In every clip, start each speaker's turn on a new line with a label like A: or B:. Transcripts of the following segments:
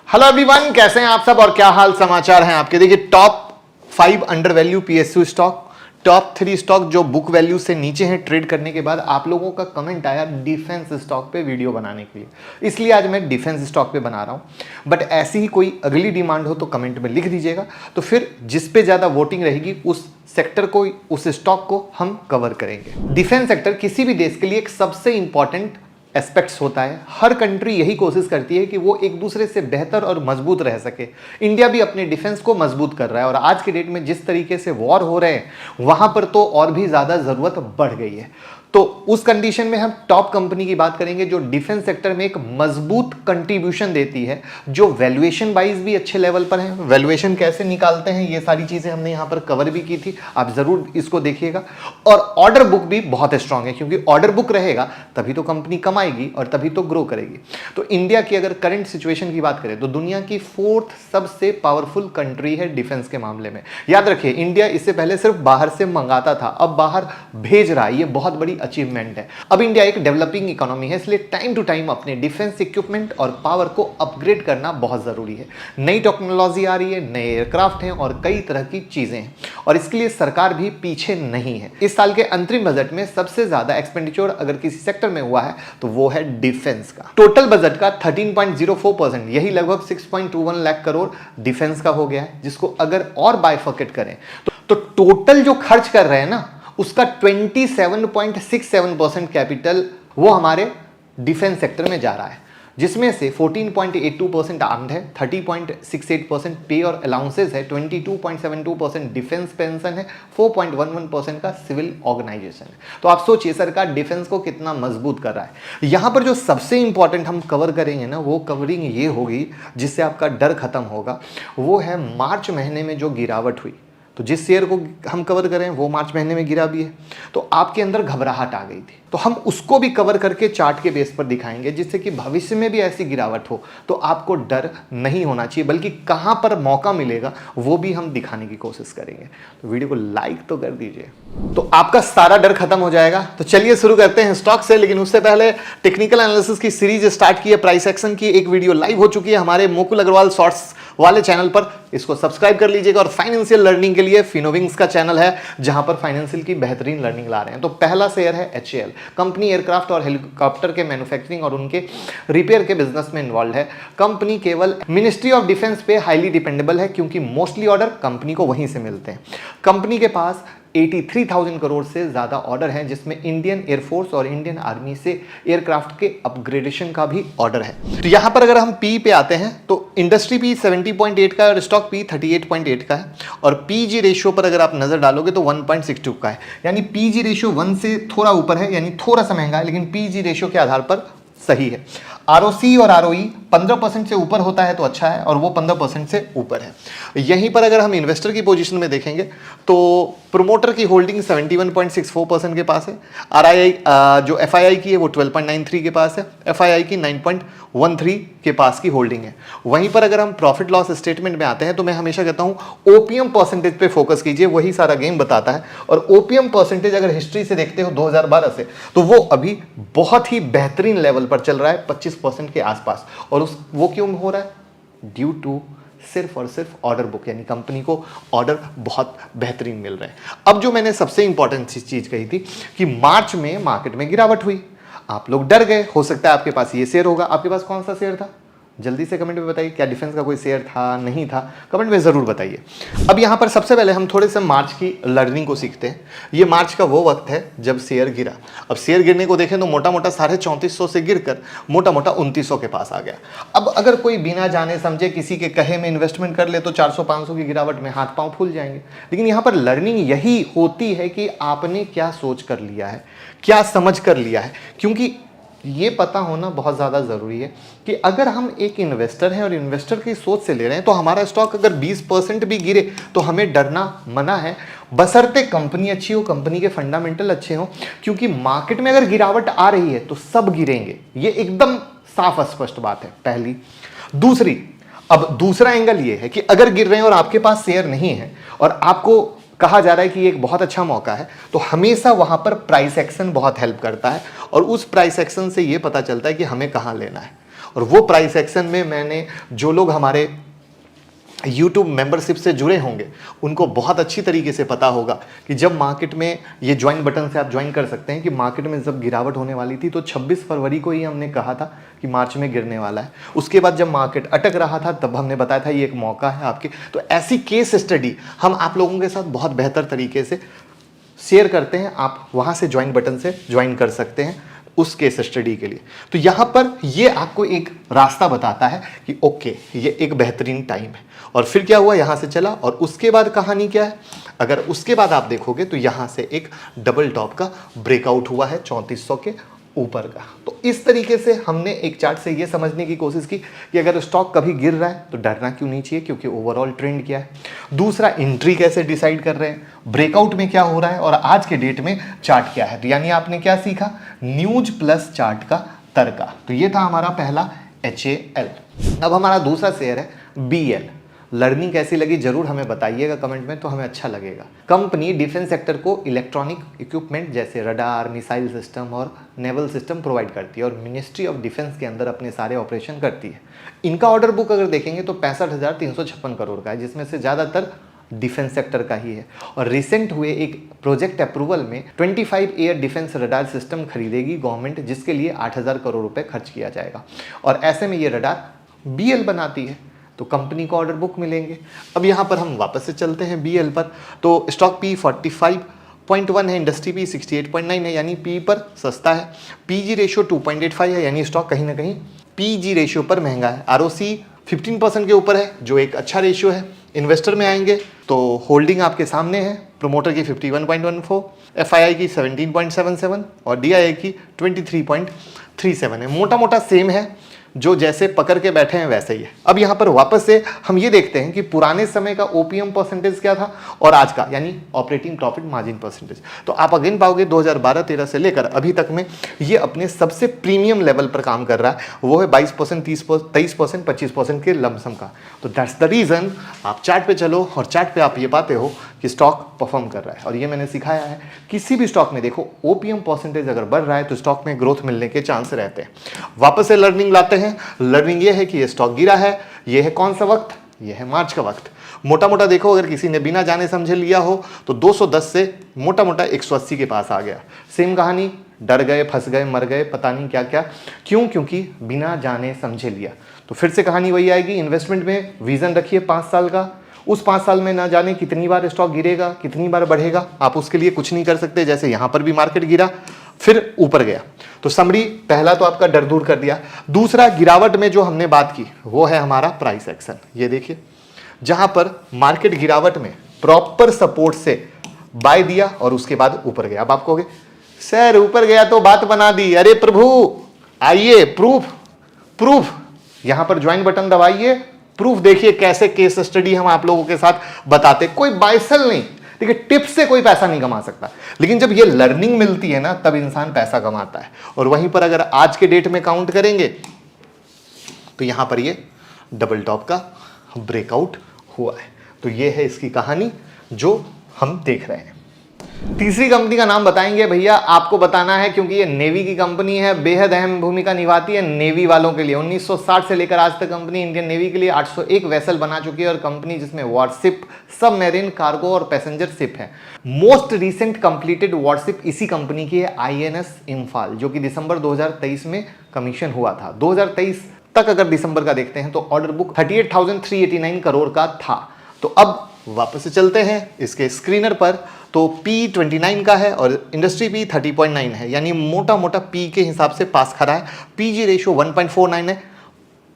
A: Hello everyone, कैसे हैं आप सब और क्या हाल समाचार हैं आपके। देखिए, top 5 under value PSU stock, top 3 stock जो बुक वैल्यू से नीचे हैं ट्रेड करने के बाद आप लोगों का कमेंट आया डिफेंस स्टॉक पे वीडियो बनाने के लिए, इसलिए आज मैं डिफेंस स्टॉक पे बना रहा हूं। बट ऐसी ही कोई अगली डिमांड हो तो कमेंट में लिख दीजिएगा, तो फिर जिस पे ज्यादा वोटिंग रहेगी उस सेक्टर को, उस स्टॉक को हम कवर करेंगे। डिफेंस सेक्टर किसी भी देश के लिए एक सबसे इंपॉर्टेंट एस्पेक्ट्स होता है। हर कंट्री यही कोशिश करती है कि वो एक दूसरे से बेहतर और मजबूत रह सके। इंडिया भी अपने डिफेंस को मजबूत कर रहा है और आज के डेट में जिस तरीके से वॉर हो रहे हैं वहां पर तो और भी ज्यादा जरूरत बढ़ गई है। तो उस कंडीशन में हम टॉप कंपनी की बात करेंगे जो डिफेंस सेक्टर में एक मजबूत कंट्रीब्यूशन देती है, जो वैल्यूएशन वाइज भी अच्छे लेवल पर है। वैल्यूएशन कैसे निकालते हैं ये सारी चीजें हमने यहां पर कवर भी की थी, आप जरूर इसको देखिएगा। और ऑर्डर बुक भी बहुत स्ट्रांग है, क्योंकि ऑर्डर बुक रहेगा तभी तो कंपनी कमाएगी और तभी तो ग्रो करेगी। तो इंडिया की अगर करंट सिचुएशन की बात करें तो दुनिया की 4th सबसे पावरफुल कंट्री है डिफेंस के मामले में। याद रखिए, इंडिया इससे पहले सिर्फ बाहर से मंगाता था, अब बाहर भेज रहा है। ये बहुत बड़ी अचीवमेंट है। अब इंडिया एक डेवलपिंग इकोनॉमी है, इसलिए टाइम टू टाइम अपने डिफेंस इक्विपमेंट और पावर को अपग्रेड करना बहुत जरूरी है। नई टेक्नोलॉजी आ रही है, नए एयरक्राफ्ट हैं और कई तरह की चीजें हैं, और इसके लिए सरकार भी पीछे नहीं है। इस साल के अंतरिम बजट में सबसे ज्यादा एक्सपेंडिचर अगर किसी सेक्टर में हुआ है तो वो है डिफेंस का। टोटल बजट का 13.04%, यही लगभग 6.21 लाख करोड़ डिफेंस का हो गया है, जिसको अगर और बाइफर्केट करें तो टोटल जो खर्च कर रहे हैं ना उसका 27.67% कैपिटल वो हमारे डिफेंस सेक्टर में जा रहा है, जिसमें से 14.82% आर्म्ड है, 30.68% पे और अलाउंसेस है, 22.72% डिफेंस पेंशन है, 4.11% का सिविल ऑर्गेनाइजेशन है। तो आप सोचिए सरकार डिफेंस को कितना मजबूत कर रहा है। यहां पर जो सबसे इंपॉर्टेंट हम कवर करेंगे ना, वो कवरिंग ये होगी जिससे आपका डर खत्म होगा, वो है मार्च महीने में जो गिरावट हुई। तो जिस शेयर को हम कवर करें वो मार्च महीने में गिरा भी है, तो आपके अंदर घबराहट आ गई थी, तो हम उसको भी कवर करके चार्ट के बेस पर दिखाएंगे, जिससे कि भविष्य में भी ऐसी गिरावट हो तो आपको डर नहीं होना चाहिए, बल्कि कहां पर मौका मिलेगा वो भी हम दिखाने की कोशिश करेंगे। तो वीडियो को लाइक तो कर दीजिए, तो आपका सारा डर खत्म हो जाएगा। तो चलिए शुरू करते हैं स्टॉक से, लेकिन उससे पहले टेक्निकल एनालिसिस की सीरीज स्टार्ट की है, प्राइस एक्शन की एक वीडियो लाइव हो चुकी है हमारे मुकुल अग्रवाल शॉर्ट्स वाले चैनल पर, इसको सब्सक्राइब कर लीजिएगा। और फाइनेंशियल लर्निंग के लिए फिनोविंग्स का चैनल है जहां पर फाइनेंशियल की बेहतरीन लर्निंग ला रहे हैं। तो पहला शेयर है HAL कंपनी, एयरक्राफ्ट और हेलीकॉप्टर के मैन्युफैक्चरिंग और उनके रिपेयर के बिजनेस में इन्वॉल्व है। कंपनी केवल मिनिस्ट्री ऑफ डिफेंस पे हाईली डिपेंडेबल है, क्योंकि मोस्टली ऑर्डर कंपनी को वहीं से मिलते हैं। कंपनी के पास 83,000 करोड़ से ज्यादा ऑर्डर है, जिसमें इंडियन एयरफोर्स और इंडियन आर्मी से एयरक्राफ्ट के अपग्रेडेशन का भी ऑर्डर है। तो यहां पर अगर हम पी पे आते हैं तो इंडस्ट्री पी 70.8 का है और स्टॉक पी 38.8 का है, और पीजी रेशियो पर अगर आप नजर डालोगे तो 1.62 का है, यानी पीजी रेशियो 1 से थोड़ा ऊपर है, यानी थोड़ा सा महंगा है, लेकिन पीजी रेशियो के आधार पर सही है। आरओसी और आरओई 15% से ऊपर होता है तो अच्छा है, और वो 15% से ऊपर है। यहीं पर अगर हम इन्वेस्टर की पोजीशन में देखेंगे तो प्रोमोटर की होल्डिंग 71.64% के पास है, आरआईआई जो एफआईआई की है वो 12.93 के पास है, एफआईआई की 9.13 के पास की होल्डिंग है। वहीं पर अगर हम प्रॉफिट लॉस स्टेटमेंट में आते हैं तो मैं हमेशा कहता हूं ओपीएम परसेंटेज पे फोकस कीजिए, वही सारा गेम बताता है। और ओपीएम परसेंटेज अगर हिस्ट्री से देखते हो 2012 से, तो वो अभी बहुत ही बेहतरीन लेवल पर चल रहा है, 25% के आसपास। और वो क्यों हो रहा है? ड्यू टू सिर्फ और सिर्फ ऑर्डर बुक, यानी कंपनी को ऑर्डर बहुत बेहतरीन मिल रहे हैं। अब जो मैंने सबसे इंपॉर्टेंट चीज कही थी कि मार्च में मार्केट में गिरावट हुई, आप लोग डर गए। हो सकता है आपके पास ये शेयर होगा, आपके पास कौन सा शेयर था? जल्दी से कमेंट में बताइए, क्या डिफेंस का कोई शेयर था, नहीं था? कमेंट में जरूर बताइए। अब यहां पर सबसे पहले हम थोड़े से मार्च की लर्निंग को सीखते हैं। ये मार्च का वो वक्त है जब शेयर गिरा। अब शेयर गिरने को देखें तो मोटा मोटा 3450 से गिरकर मोटा मोटा 2900 के पास आ गया। अब अगर कोई बिना जाने समझे किसी के कहे में इन्वेस्टमेंट कर ले तो 400-500 की गिरावट में हाथ पांव फूल जाएंगे। लेकिन यहां पर लर्निंग यही होती है कि आपने क्या सोच कर लिया है, क्या समझ कर लिया है, क्योंकि ये पता होना बहुत ज़्यादा ज़रूरी है कि अगर हम एक इन्वेस्टर हैं और इन्वेस्टर की सोच से ले रहे हैं तो हमारा स्टॉक अगर 20% भी गिरे तो हमें डरना मना है, बशर्ते कंपनी अच्छी हो, कंपनी के फंडामेंटल अच्छे हो। क्योंकि मार्केट में अगर गिरावट आ रही है तो सब गिरेंगे, ये एकदम साफ स्पष्ट बात है, पहली। दूसरी, अब दूसरा एंगल ये है कि अगर गिर रहे हैं और आपके पास शेयर नहीं है और आपको कहा जा रहा है कि ये एक बहुत अच्छा मौका है, तो हमेशा वहां पर प्राइस एक्शन बहुत हेल्प करता है, और उस प्राइस एक्शन से ये पता चलता है कि हमें कहां लेना है। और वो प्राइस एक्शन में मैंने जो लोग हमारे YouTube मेंबरशिप से जुड़े होंगे उनको बहुत अच्छी तरीके से पता होगा कि जब मार्केट में ये ज्वाइन बटन से आप ज्वाइन कर सकते हैं कि मार्केट में जब गिरावट होने वाली थी तो 26 फरवरी को ही हमने कहा था कि मार्च में गिरने वाला है। उसके बाद जब मार्केट अटक रहा था तब हमने बताया था ये एक मौका है आपके। तो ऐसी केस स्टडी हम आप लोगों के साथ बहुत बेहतर तरीके से शेयर करते हैं, आप वहाँ से ज्वाइन बटन से ज्वाइन कर सकते हैं उस केस स्टडी के लिए। तो यहाँ पर ये आपको एक रास्ता बताता है कि ओके ये एक बेहतरीन टाइम है। और फिर क्या हुआ, यहाँ से चला और उसके बाद कहानी क्या है, अगर उसके बाद आप देखोगे तो यहाँ से एक डबल टॉप का ब्रेकआउट हुआ है 3400 के ऊपर का। तो इस तरीके से हमने एक चार्ट से ये समझने की कोशिश की कि अगर स्टॉक कभी गिर रहा है तो डरना क्यों नहीं चाहिए, क्योंकि ओवरऑल ट्रेंड क्या है। दूसरा, एंट्री कैसे डिसाइड कर रहे हैं, ब्रेकआउट में क्या हो रहा है और आज के डेट में चार्ट क्या है। तो यानी आपने क्या सीखा, न्यूज प्लस चार्ट का तरीका। तो ये था हमारा पहला HAL। अब हमारा दूसरा शेयर है BL। लर्निंग कैसी लगी जरूर हमें बताइएगा कमेंट में, तो हमें अच्छा लगेगा। कंपनी डिफेंस सेक्टर को इलेक्ट्रॉनिक इक्विपमेंट जैसे रडार, मिसाइल सिस्टम और नेवल सिस्टम प्रोवाइड करती है और मिनिस्ट्री ऑफ डिफेंस के अंदर अपने सारे ऑपरेशन करती है। इनका ऑर्डर बुक अगर देखेंगे तो 65,356 करोड़ का है, जिसमें से ज़्यादातर डिफेंस सेक्टर का ही है। और रिसेंट हुए एक प्रोजेक्ट अप्रूवल में 25 एयर डिफेंस रडार सिस्टम खरीदेगी गवर्नमेंट, जिसके लिए 8,000 करोड़ रुपए खर्च किया जाएगा। और ऐसे में ये रडार BL बनाती है तो कंपनी को ऑर्डर बुक मिलेंगे। अब यहाँ पर हम वापस से चलते हैं BL पर। तो स्टॉक P 45.1 है, इंडस्ट्री P 68.9 है, यानी P पर सस्ता है। PG रेशियो 2.85 है, यानी स्टॉक कहीं ना कहीं PG रेशियो पर महंगा है। ROC 15% के ऊपर है, जो एक अच्छा रेशियो है। इन्वेस्टर में आएंगे तो होल्डिंग आपके सामने है, प्रोमोटर की 51.14, FII की 17.77 और DII की 23.37 है। मोटा मोटा सेम है, जो जैसे पकड़ के बैठे हैं वैसे ही है। अब यहाँ पर वापस से हम ये देखते हैं कि पुराने समय का OPM परसेंटेज क्या था और आज का, यानी ऑपरेटिंग प्रॉफिट मार्जिन परसेंटेज। तो आप अगेन पाओगे 2012-13 से लेकर अभी तक में ये अपने सबसे प्रीमियम लेवल पर काम कर रहा है, वो है 22%, 30%, 23%, 25% के लमसम का। तो दैट्स द रीज़न आप चार्ट पे चलो और चार्ट पे आप ये पाते हो कि स्टॉक परफॉर्म कर रहा है। और ये मैंने सिखाया है, किसी भी स्टॉक में देखो OPM परसेंटेज अगर बढ़ रहा है तो स्टॉक में ग्रोथ मिलने के चांस रहते हैं। वापस से लर्निंग लाते हैं। लर्निंग ये है कि ये स्टॉक गिरा है, ये है कौन सा वक्त, ये है मार्च का वक्त। मोटा मोटा देखो, अगर किसी ने बिना जाने समझे लिया हो तो 210 से मोटा मोटा 180 के पास आ गया। सेम कहानी, डर गए, फंस गए, मर गए, पता नहीं क्या क्या, क्यों, क्योंकि बिना जाने समझे लिया। तो फिर से कहानी वही आएगी, इन्वेस्टमेंट में विजन रखिए 5 साल का। उस 5 साल में ना जाने कितनी बार स्टॉक गिरेगा, कितनी बार बढ़ेगा, आप उसके लिए कुछ नहीं कर सकते। जैसे यहाँ पर भी मार्केट गिरा फिर ऊपर गया। तो समरी, पहला तो आपका डर दूर कर दिया। दूसरा, गिरावट में जो हमने बात की वो है हमारा प्राइस एक्शन। ये देखिए, जहां पर मार्केट गिरावट में प्रॉपर सपोर्ट से बाय दिया और उसके बाद ऊपर गया। अब आप कहोगे सर ऊपर गया तो बात बना दी, अरे प्रभु आइए प्रूफ यहां पर ज्वाइन बटन दबाइए, प्रूफ देखिए कैसे केस स्टडी हम आप लोगों के साथ बताते। कोई बायसल नहीं, देखिए टिप्स से कोई पैसा नहीं कमा सकता, लेकिन जब ये लर्निंग मिलती है ना तब इंसान पैसा कमाता है। और वहीं पर अगर आज के डेट में काउंट करेंगे तो यहां पर ये डबल टॉप का ब्रेकआउट हुआ है। तो ये है इसकी कहानी जो हम देख रहे हैं। तीसरी कंपनी का नाम बताएंगे भैया, आपको बताना है क्योंकि ये नेवी की कंपनी है, बेहद अहम भूमिका निभाती है नेवी वालों के लिए। 1960 से लेकर आज तक कंपनी इंडियन नेवी के लिए 801 वेसल बना चुकी है और कंपनी जिसमें वॉरशिप, सबमरीन, कार्गो और पैसेंजर शिप है। मोस्ट रिसेंट कंप्लीटेड वॉरशिप इसी कंपनी की है INS इम्फाल, जो कि दिसंबर 2023 में कमीशन हुआ था। 2023 तक अगर दिसंबर का देखते हैं तो ऑर्डर बुक 38,389 करोड़ का था। तो अब वापस से चलते हैं इसके स्क्रीनर पर। तो P 29 का है और इंडस्ट्री P 30.9 है, यानी मोटा मोटा P के हिसाब से पास खड़ा है। PG रेशियो 1.49 है,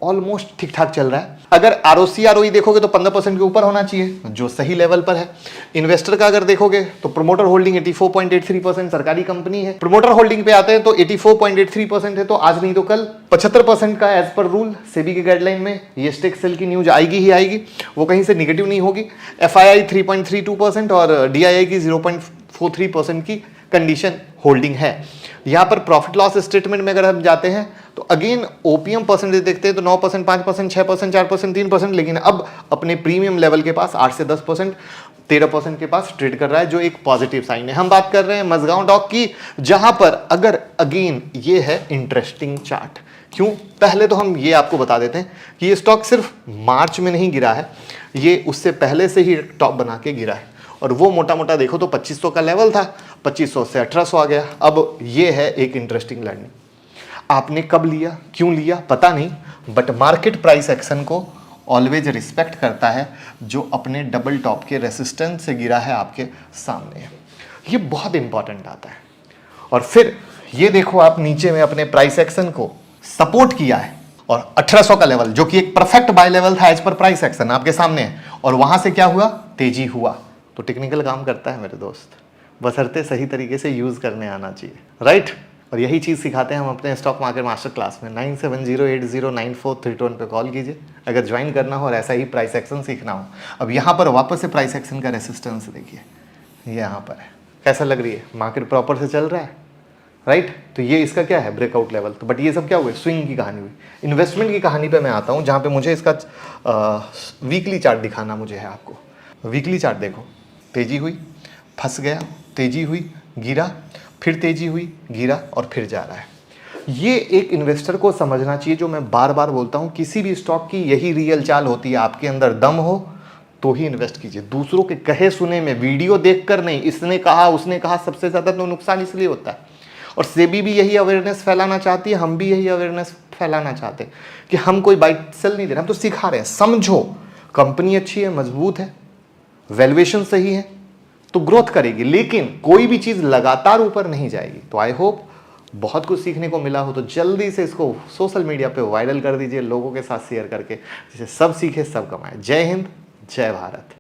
A: ऑलमोस्ट ठीक ठाक चल रहा है। अगर ROC ROE देखोगे तो 15% के ऊपर होना चाहिए, जो सही लेवल पर है। इन्वेस्टर का अगर देखोगे तो प्रोमोटर होल्डिंग 84.83%, सरकारी कंपनी है। प्रोमोटर होल्डिंग पे आते हैं तो 84.83% है, तो आज नहीं तो कल 75% का एज पर रूल सेबी की गाइडलाइन में ये स्टेक सेल की न्यूज आएगी ही आएगी, वो कहीं से निगेटिव नहीं होगी। FII 3.32% और DII की 0.43% की कंडीशन होल्डिंग है। यहाँ पर प्रॉफिट लॉस स्टेटमेंट में अगर हम जाते हैं तो अगेन OPM परसेंटेज देखते हैं तो 9%, 5%, 6%, 4%, 3%, लेकिन अब अपने प्रीमियम लेवल के पास 8 से 10%, 13% के पास ट्रेड कर रहा है, जो एक पॉजिटिव साइन है। हम बात कर रहे हैं मजगांव डॉक की, जहां पर अगर अगेन ये है इंटरेस्टिंग चार्ट क्यों? पहले तो हम ये आपको बता देते हैं कि ये स्टॉक सिर्फ मार्च में नहीं गिरा है, ये उससे पहले से ही टॉप बना के गिरा है। और वो मोटा मोटा देखो तो 2500 का लेवल था, 2500 से 1800 आ गया। अब ये है एक इंटरेस्टिंग लर्निंग। आपने कब लिया, क्यों लिया पता नहीं, बट मार्केट प्राइस एक्शन को ऑलवेज रिस्पेक्ट करता है जो अपने डबल टॉप के रेसिस्टेंस से गिरा है आपके सामने। ये बहुत इंपॉर्टेंट आता है। और फिर ये देखो आप नीचे में अपने प्राइस एक्शन को सपोर्ट किया है और 1800 का लेवल जो कि एक परफेक्ट बाय लेवल था एज पर प्राइस एक्शन आपके सामने है, और वहां से क्या हुआ, तेजी हुआ। तो टेक्निकल काम करता है मेरे दोस्त, बशर्ते सही तरीके से यूज करने आना चाहिए, राइट। और यही चीज़ सिखाते हैं हम अपने स्टॉक मार्केट मास्टर क्लास में। 9708094321 पे कॉल कीजिए अगर ज्वाइन करना हो और ऐसा ही प्राइस एक्शन सीखना हो। अब यहाँ पर वापस से प्राइस एक्शन का रेसिस्टेंस देखिए, ये यहाँ पर है, कैसा लग रही है, मार्केट प्रॉपर से चल रहा है, राइट। तो ये इसका क्या है, ब्रेकआउट लेवल। तो बट ये सब क्या हुए, स्विंग की कहानी हुई। इन्वेस्टमेंट की कहानी पे मैं आता हूँ जहाँ पे मुझे इसका वीकली चार्ट दिखाना मुझे है आपको। वीकली चार्ट देखो, तेजी हुई, फंस गया, तेजी हुई, गिरा, फिर तेजी हुई, गिरा और फिर जा रहा है। ये एक इन्वेस्टर को समझना चाहिए, जो मैं बार बार बोलता हूँ, किसी भी स्टॉक की यही रियल चाल होती है। आपके अंदर दम हो तो ही इन्वेस्ट कीजिए, दूसरों के कहे सुने में, वीडियो देखकर नहीं, इसने कहा उसने कहा, सबसे ज़्यादा तो नुकसान इसलिए होता है। और सेबी भी यही अवेयरनेस फैलाना चाहती है, हम भी यही अवेयरनेस फैलाना चाहते हैं कि हम कोई बाइट सेल नहीं दे रहे, हम तो सिखा रहे हैं। समझो, कंपनी अच्छी है, मजबूत है, वैल्यूएशन सही है तो ग्रोथ करेगी, लेकिन कोई भी चीज़ लगातार ऊपर नहीं जाएगी। तो आई होप बहुत कुछ सीखने को मिला हो तो जल्दी से इसको सोशल मीडिया पे वायरल कर दीजिए, लोगों के साथ शेयर करके, जिसे सब सीखे सब कमाए। जय हिंद, जय भारत।